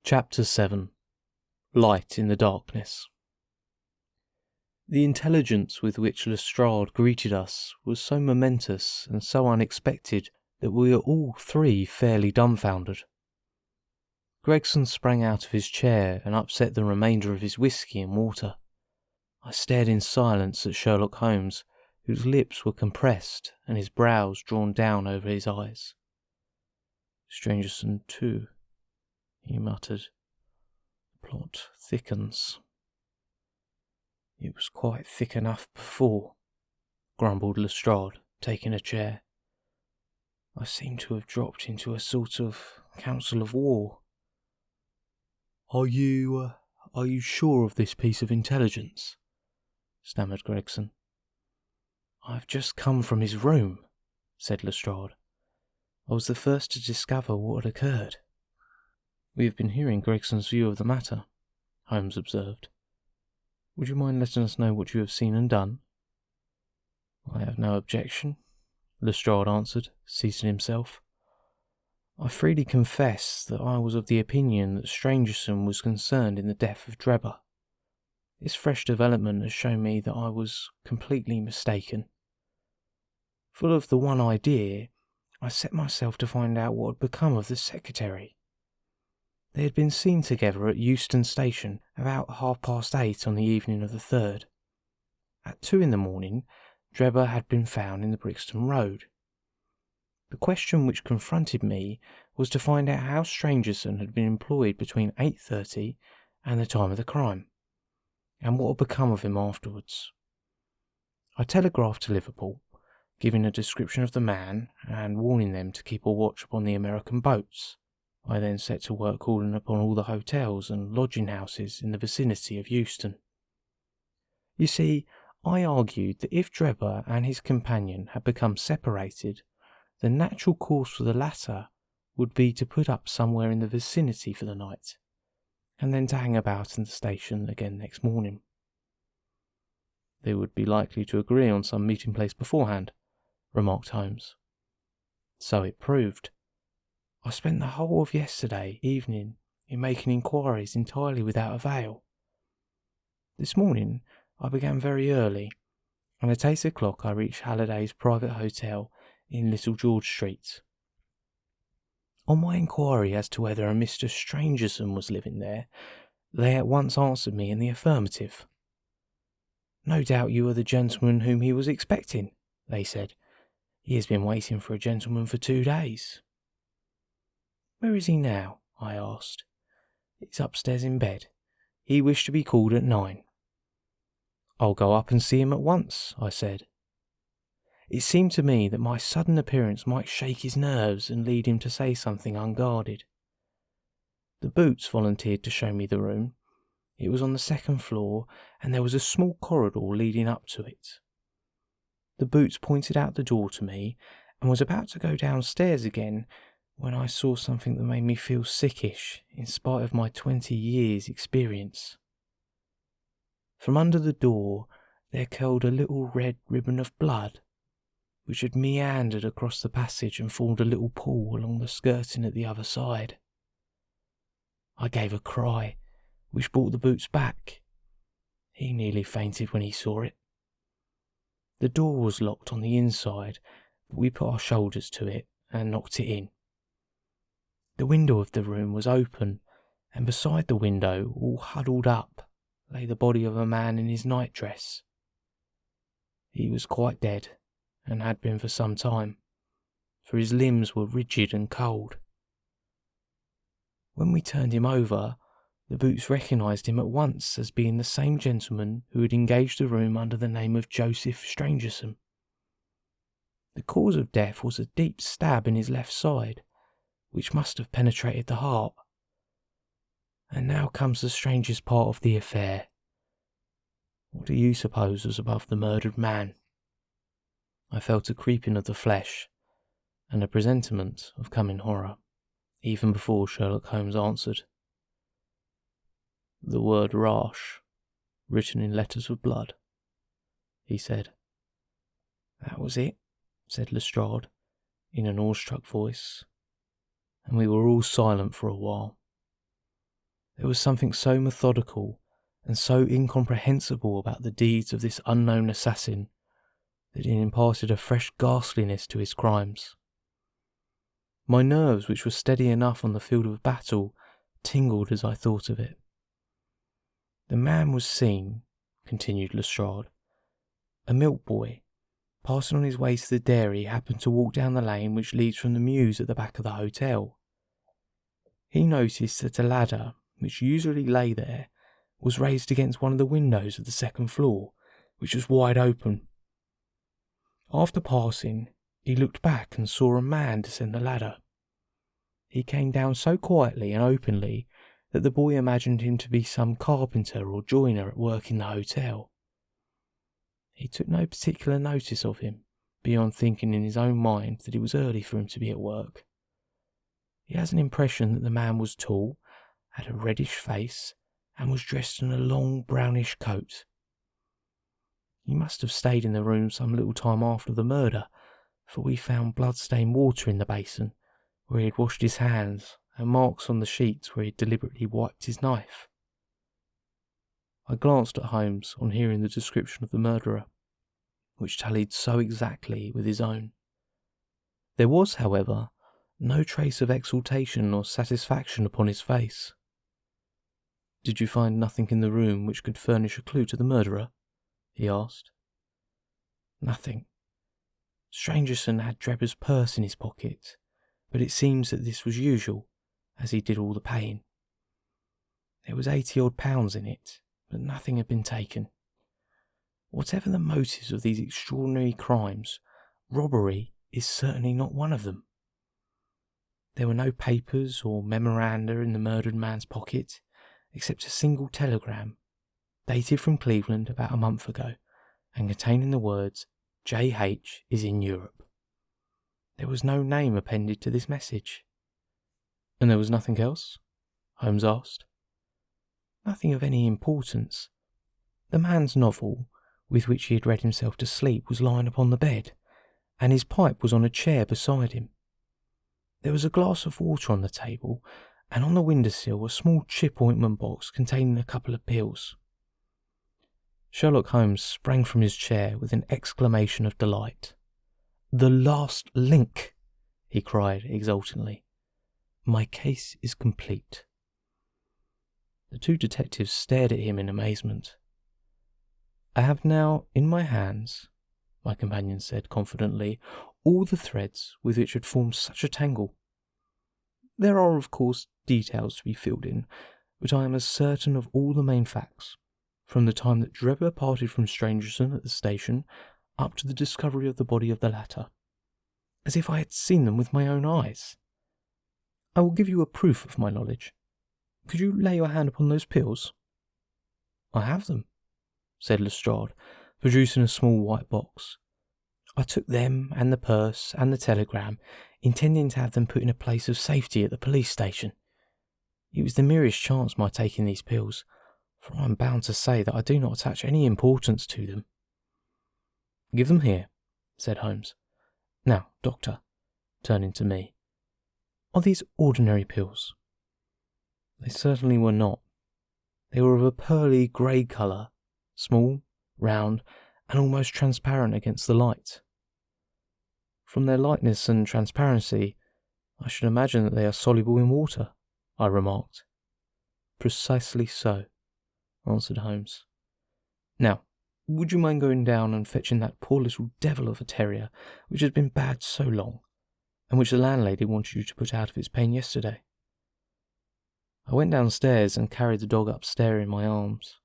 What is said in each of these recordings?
Chapter 7. Light in the Darkness. The intelligence with which Lestrade greeted us was so momentous and so unexpected that we were all three fairly dumbfounded. Gregson sprang out of his chair and upset the remainder of his whisky and water. I stared in silence at Sherlock Holmes, whose lips were compressed and his brows drawn down over his eyes. "Strangerson too," he muttered. "The plot thickens." "It was quite thick enough before," grumbled Lestrade, taking a chair. "I seem to have dropped into a sort of council of war." Are you sure of this piece of intelligence?" stammered Gregson. "I've just come from his room," said Lestrade. "I was the first to discover what had occurred." "We have been hearing Gregson's view of the matter," Holmes observed. "Would you mind letting us know what you have seen and done?" "I have no objection," Lestrade answered, seating himself. "I freely confess that I was of the opinion that Strangerson was concerned in the death of Drebber. This fresh development has shown me that I was completely mistaken. Full of the one idea, I set myself to find out what had become of the secretary. They had been seen together at Euston Station about 8:30 on the evening of the 3rd. At 2 in the morning, Drebber had been found in the Brixton Road. The question which confronted me was to find out how Strangerson had been employed between 8:30 and the time of the crime, and what had become of him afterwards. I telegraphed to Liverpool, giving a description of the man and warning them to keep a watch upon the American boats. I then set to work calling upon all the hotels and lodging-houses in the vicinity of Euston. You see, I argued that if Drebber and his companion had become separated, the natural course for the latter would be to put up somewhere in the vicinity for the night, and then to hang about in the station again next morning. "They would be likely to agree on some meeting place beforehand," remarked Holmes. "So it proved. I spent the whole of yesterday evening in making inquiries entirely without avail. This morning I began very early, and at 8 o'clock I reached Halliday's private hotel in Little George Street. On my inquiry as to whether a Mr. Strangerson was living there, they at once answered me in the affirmative. 'No doubt you are the gentleman whom he was expecting,' they said. 'He has been waiting for a gentleman for 2 days. "'Where is he now?' I asked. "'He's upstairs in bed. He wished to be called at 9. "'I'll go up and see him at once,' I said. It seemed to me that my sudden appearance might shake his nerves and lead him to say something unguarded. The Boots volunteered to show me the room. It was on the 2nd floor, and there was a small corridor leading up to it. The Boots pointed out the door to me, and was about to go downstairs again, when I saw something that made me feel sickish in spite of my 20 years' experience. From under the door there curled a little red ribbon of blood, which had meandered across the passage and formed a little pool along the skirting at the other side. I gave a cry, which brought the Boots back. He nearly fainted when he saw it. The door was locked on the inside, but we put our shoulders to it and knocked it in. The window of the room was open, and beside the window, all huddled up, lay the body of a man in his nightdress. He was quite dead, and had been for some time, for his limbs were rigid and cold. When we turned him over, the Boots recognised him at once as being the same gentleman who had engaged the room under the name of Joseph Strangerson. The cause of death was a deep stab in his left side, which must have penetrated the heart. And now comes the strangest part of the affair. What do you suppose was above the murdered man?" I felt a creeping of the flesh, and a presentiment of coming horror, even before Sherlock Holmes answered. "The word Rash, written in letters of blood," he said. "That was it," said Lestrade, in an awestruck voice, and we were all silent for a while. There was something so methodical and so incomprehensible about the deeds of this unknown assassin that it imparted a fresh ghastliness to his crimes. My nerves, which were steady enough on the field of battle, tingled as I thought of it. The man was seen, continued Lestrade. A milk boy, passing on his way to the dairy, happened to walk down the lane which leads from the mews at the back of the hotel. He noticed that a ladder, which usually lay there, was raised against one of the windows of the second floor, which was wide open. After passing, he looked back and saw a man descend the ladder. He came down so quietly and openly that the boy imagined him to be some carpenter or joiner at work in the hotel. He took no particular notice of him, beyond thinking in his own mind that it was early for him to be at work. He has an impression that the man was tall, had a reddish face, and was dressed in a long brownish coat. He must have stayed in the room some little time after the murder, for we found blood-stained water in the basin, where he had washed his hands, and marks on the sheets where he had deliberately wiped his knife. I glanced at Holmes on hearing the description of the murderer, which tallied so exactly with his own. There was, however, no trace of exultation or satisfaction upon his face. "Did you find nothing in the room which could furnish a clue to the murderer?" he asked. "Nothing. Strangerson had Drebber's purse in his pocket, but it seems that this was usual, as he did all the paying. There was £80 in it, but nothing had been taken. Whatever the motives of these extraordinary crimes, robbery is certainly not one of them. There were no papers or memoranda in the murdered man's pocket, except a single telegram, dated from Cleveland about a month ago, and containing the words, 'J.H. is in Europe.' There was no name appended to this message." "And there was nothing else?" Holmes asked. "Nothing of any importance. The man's novel, with which he had read himself to sleep, was lying upon the bed, and his pipe was on a chair beside him. There was a glass of water on the table, and on the windowsill a small chip ointment box containing a couple of pills." Sherlock Holmes sprang from his chair with an exclamation of delight. "The last link!" he cried exultantly. "My case is complete." The two detectives stared at him in amazement. "I have now in my hands," my companion said confidently, "all the threads with which had formed such a tangle. There are, of course, details to be filled in, but I am as certain of all the main facts, from the time that Drebber parted from Strangerson at the station up to the discovery of the body of the latter, as if I had seen them with my own eyes. I will give you a proof of my knowledge. Could you lay your hand upon those pills?" "I have them," said Lestrade, producing a small white box. "I took them and the purse and the telegram, intending to have them put in a place of safety at the police station. It was the merest chance my taking these pills, for I am bound to say that I do not attach any importance to them." "Give them here," said Holmes. "Now, doctor," turning to me, "are these ordinary pills?" They certainly were not. They were of a pearly grey colour, small, round, and almost transparent against the light. "From their lightness and transparency, I should imagine that they are soluble in water," I remarked. "Precisely so," answered Holmes. "Now, would you mind going down and fetching that poor little devil of a terrier which has been bad so long, and which the landlady wanted you to put out of its pain yesterday?" I went downstairs and carried the dog upstairs in my arms.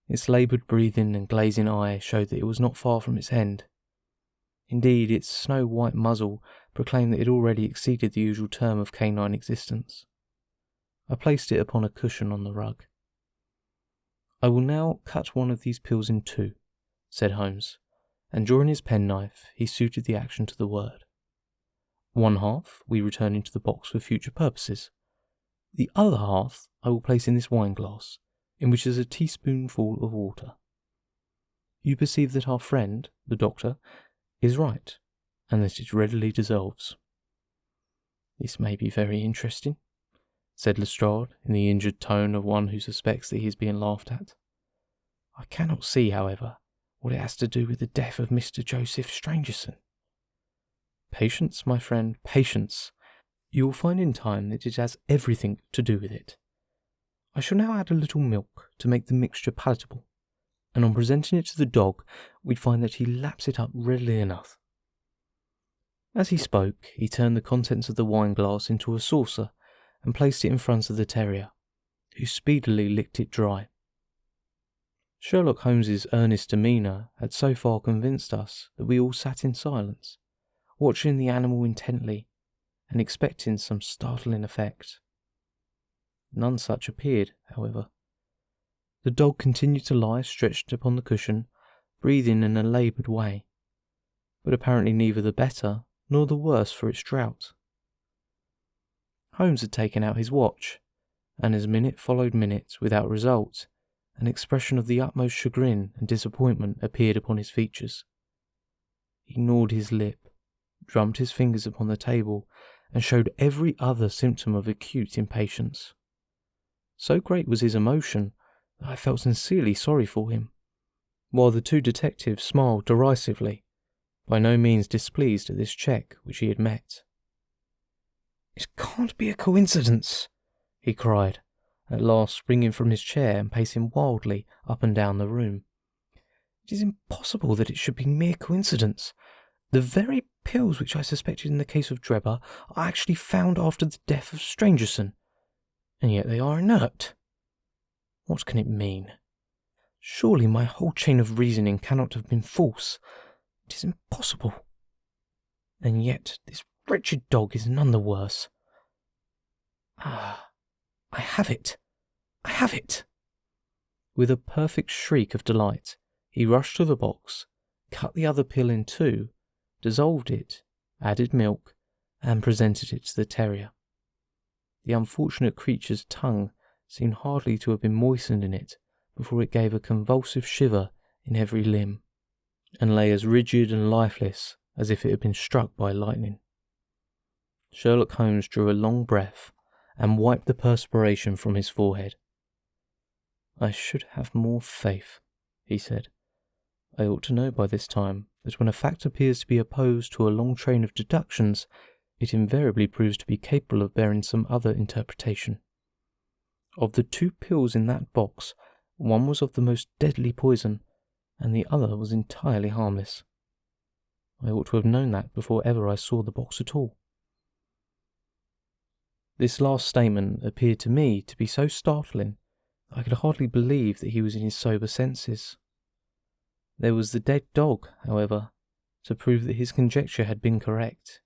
Its laboured breathing and glazing eye showed that it was not far from its end. Indeed, its snow-white muzzle proclaimed that it had already exceeded the usual term of canine existence. I placed it upon a cushion on the rug. "I will now cut one of these pills in two," said Holmes, and drawing his penknife, he suited the action to the word. "One half we return into the box for future purposes. The other half I will place in this wine-glass, in which is a teaspoonful of water. You perceive that our friend, the doctor, is right, and that it readily dissolves." "This may be very interesting," said Lestrade, in the injured tone of one who suspects that he is being laughed at. "I cannot see, however, what it has to do with the death of Mr. Joseph Stangerson." "Patience, my friend, patience. You will find in time that it has everything to do with it. I shall now add a little milk to make the mixture palatable, and on presenting it to the dog, we find that he laps it up readily enough." As he spoke, he turned the contents of the wine glass into a saucer and placed it in front of the terrier, who speedily licked it dry. Sherlock Holmes's earnest demeanour had so far convinced us that we all sat in silence, watching the animal intently and expecting some startling effect. None such appeared, however. The dog continued to lie stretched upon the cushion, breathing in a laboured way, but apparently neither the better nor the worse for its drought. Holmes had taken out his watch, and as minute followed minute without result, an expression of the utmost chagrin and disappointment appeared upon his features. He gnawed his lip, drummed his fingers upon the table, and showed every other symptom of acute impatience. So great was his emotion that I felt sincerely sorry for him, while the two detectives smiled derisively, by no means displeased at this check which he had met. "It can't be a coincidence," he cried, at last springing from his chair and pacing wildly up and down the room. "It is impossible that it should be mere coincidence. The very pills which I suspected in the case of Drebber are actually found after the death of Stangerson, and yet they are inert. What can it mean? Surely my whole chain of reasoning cannot have been false. It is impossible. And yet this wretched dog is none the worse. Ah, I have it! I have it!" With a perfect shriek of delight, he rushed to the box, cut the other pill in two, dissolved it, added milk, and presented it to the terrier. The unfortunate creature's tongue seemed hardly to have been moistened in it before it gave a convulsive shiver in every limb, and lay as rigid and lifeless as if it had been struck by lightning. Sherlock Holmes drew a long breath and wiped the perspiration from his forehead. "I should have more faith," he said. "I ought to know by this time that when a fact appears to be opposed to a long train of deductions, it invariably proves to be capable of bearing some other interpretation. Of the two pills in that box, one was of the most deadly poison, and the other was entirely harmless. I ought to have known that before ever I saw the box at all." This last statement appeared to me to be so startling that I could hardly believe that he was in his sober senses. There was the dead dog, however, to prove that his conjecture had been correct.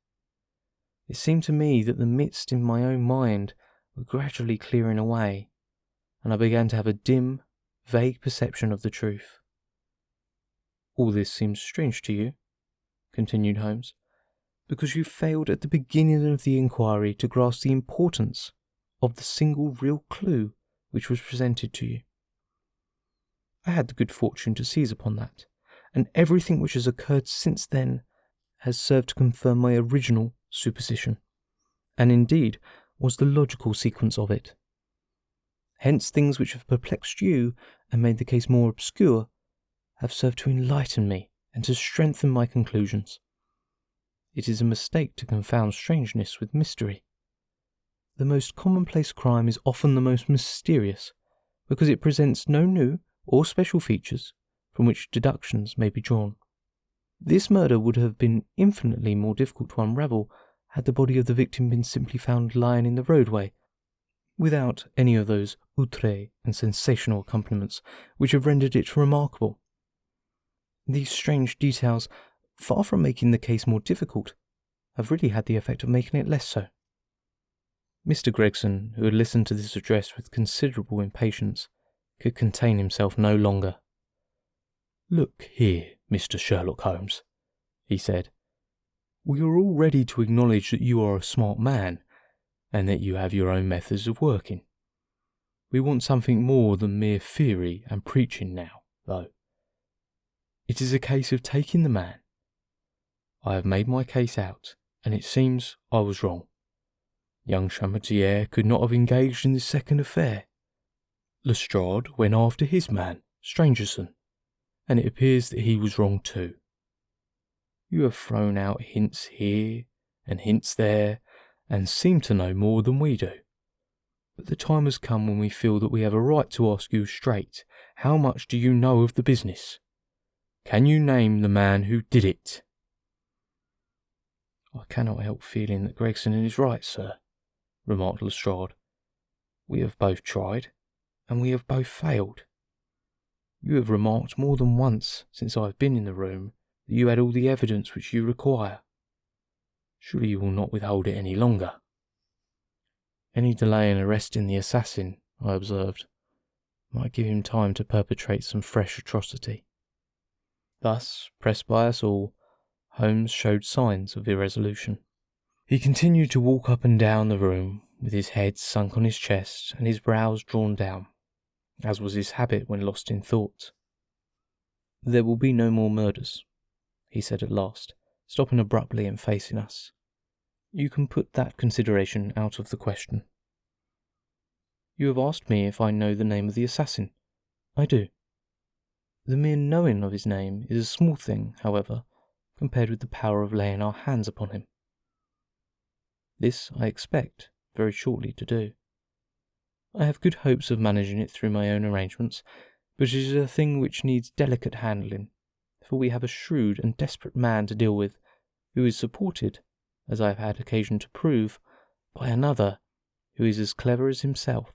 It seemed to me that the mists in my own mind were gradually clearing away, and I began to have a dim, vague perception of the truth. "All this seems strange to you," continued Holmes, "because you failed at the beginning of the inquiry to grasp the importance of the single real clue which was presented to you. I had the good fortune to seize upon that, and everything which has occurred since then has served to confirm my original supposition, and indeed was the logical sequence of it. Hence things which have perplexed you and made the case more obscure have served to enlighten me and to strengthen my conclusions. It is a mistake to confound strangeness with mystery. The most commonplace crime is often the most mysterious, because it presents no new or special features from which deductions may be drawn. This murder would have been infinitely more difficult to unravel had the body of the victim been simply found lying in the roadway, without any of those outrés and sensational accompaniments which have rendered it remarkable. These strange details, far from making the case more difficult, have really had the effect of making it less so." Mr. Gregson, who had listened to this address with considerable impatience, could contain himself no longer. "Look here, Mr. Sherlock Holmes," he said. "We are all ready to acknowledge that you are a smart man, and that you have your own methods of working. We want something more than mere theory and preaching now, though. It is a case of taking the man. I have made my case out, and it seems I was wrong. Young Chamatier could not have engaged in this second affair. Lestrade went after his man, Strangerson, and it appears that he was wrong too. You have thrown out hints here and hints there, and seem to know more than we do. But the time has come when we feel that we have a right to ask you straight, how much do you know of the business? Can you name the man who did it? I cannot help feeling that Gregson is right, sir, remarked Lestrade. We have both tried, and we have both failed. You have remarked more than once since I have been in the room that you had all the evidence which you require. Surely you will not withhold it any longer. Any delay in arresting the assassin, I observed, might give him time to perpetrate some fresh atrocity. Thus, pressed by us all, Holmes showed signs of irresolution. He continued to walk up and down the room, with his head sunk on his chest and his brows drawn down, as was his habit when lost in thought. There will be no more murders, he said at last, stopping abruptly and facing us. You can put that consideration out of the question. You have asked me if I know the name of the assassin. I do. The mere knowing of his name is a small thing, however, compared with the power of laying our hands upon him. This I expect very shortly to do. I have good hopes of managing it through my own arrangements, but it is a thing which needs delicate handling, for we have a shrewd and desperate man to deal with, who is supported, as I have had occasion to prove, by another who is as clever as himself.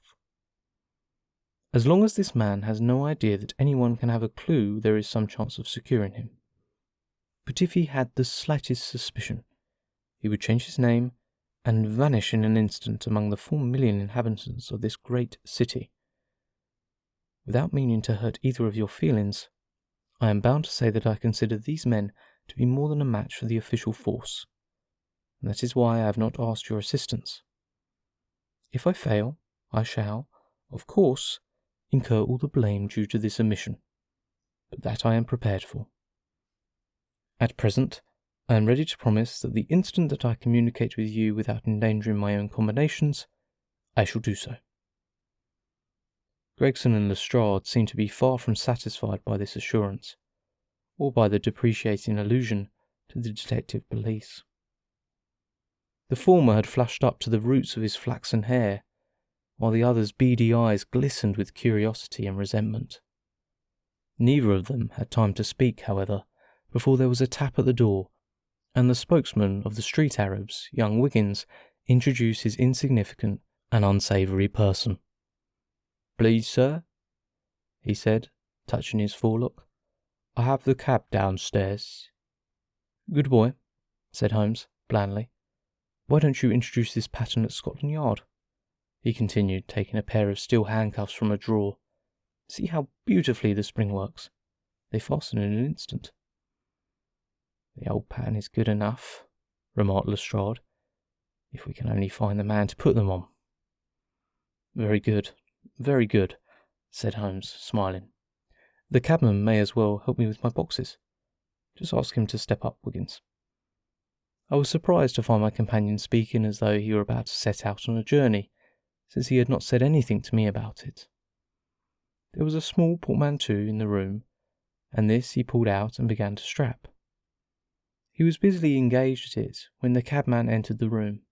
As long as this man has no idea that anyone can have a clue, there is some chance of securing him. But if he had the slightest suspicion, he would change his name and vanish in an instant among the 4 million inhabitants of this great city. Without meaning to hurt either of your feelings, I am bound to say that I consider these men to be more than a match for the official force, and that is why I have not asked your assistance. If I fail, I shall, of course, incur all the blame due to this omission, but that I am prepared for. At present, I am ready to promise that the instant that I communicate with you without endangering my own combinations, I shall do so. Gregson and Lestrade seemed to be far from satisfied by this assurance, or by the depreciating allusion to the detective police. The former had flushed up to the roots of his flaxen hair, while the other's beady eyes glistened with curiosity and resentment. Neither of them had time to speak, however, before there was a tap at the door, and the spokesman of the street Arabs, young Wiggins, introduced his insignificant and unsavoury person. "Please, sir," he said, touching his forelock, "I have the cab downstairs." "Good boy," said Holmes, blandly. "Why don't you introduce this pattern at Scotland Yard?" he continued, taking a pair of steel handcuffs from a drawer. "See how beautifully the spring works. They fasten in an instant." "The old pattern is good enough," remarked Lestrade, "if we can only find the man to put them on." Very good, said Holmes, smiling. "The cabman may as well help me with my boxes. Just ask him to step up, Wiggins." I was surprised to find my companion speaking as though he were about to set out on a journey, since he had not said anything to me about it. There was a small portmanteau in the room, and this he pulled out and began to strap. He was busily engaged at it when the cabman entered the room.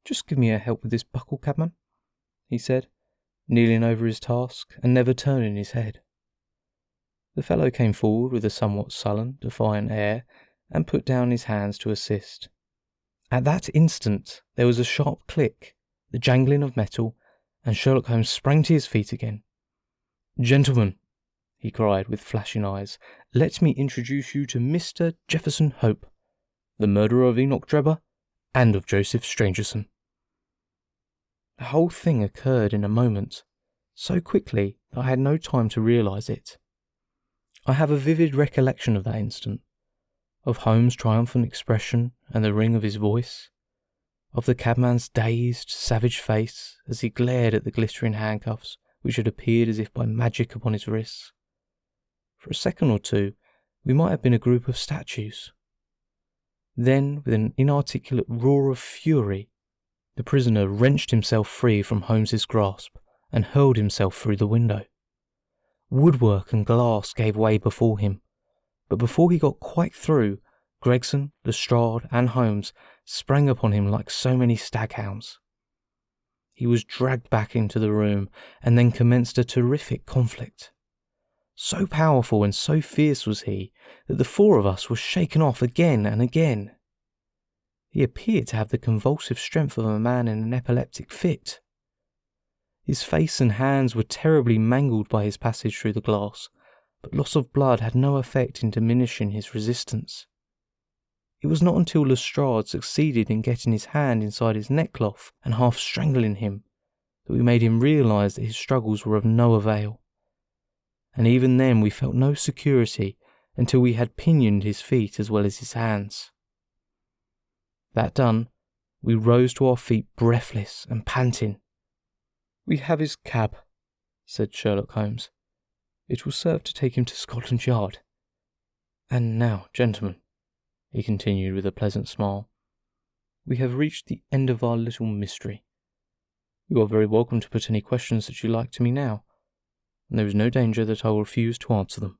"Just give me a help with this buckle, cabman," he said, kneeling over his task and never turning his head. The fellow came forward with a somewhat sullen, defiant air and put down his hands to assist. At that instant there was a sharp click, the jangling of metal, and Sherlock Holmes sprang to his feet again. "Gentlemen," he cried with flashing eyes, "let me introduce you to Mr. Jefferson Hope, the murderer of Enoch Drebber and of Joseph Strangerson." The whole thing occurred in a moment, so quickly that I had no time to realise it. I have a vivid recollection of that instant, of Holmes' triumphant expression and the ring of his voice, of the cabman's dazed, savage face as he glared at the glittering handcuffs which had appeared as if by magic upon his wrists. For a second or two, we might have been a group of statues. Then, with an inarticulate roar of fury, The prisoner wrenched himself free from Holmes's grasp and hurled himself through the window. Woodwork and glass gave way before him, but before he got quite through, Gregson, Lestrade and Holmes sprang upon him like so many staghounds. He was dragged back into the room and then commenced a terrific conflict. So powerful and so fierce was he that the four of us were shaken off again and again. He appeared to have the convulsive strength of a man in an epileptic fit. His face and hands were terribly mangled by his passage through the glass, but loss of blood had no effect in diminishing his resistance. It was not until Lestrade succeeded in getting his hand inside his neckcloth and half strangling him that we made him realise that his struggles were of no avail. And even then we felt no security until we had pinioned his feet as well as his hands. That done, we rose to our feet breathless and panting. "We have his cab," said Sherlock Holmes. "It will serve to take him to Scotland Yard. And now, gentlemen," he continued with a pleasant smile, "we have reached the end of our little mystery. You are very welcome to put any questions that you like to me now, and there is no danger that I will refuse to answer them."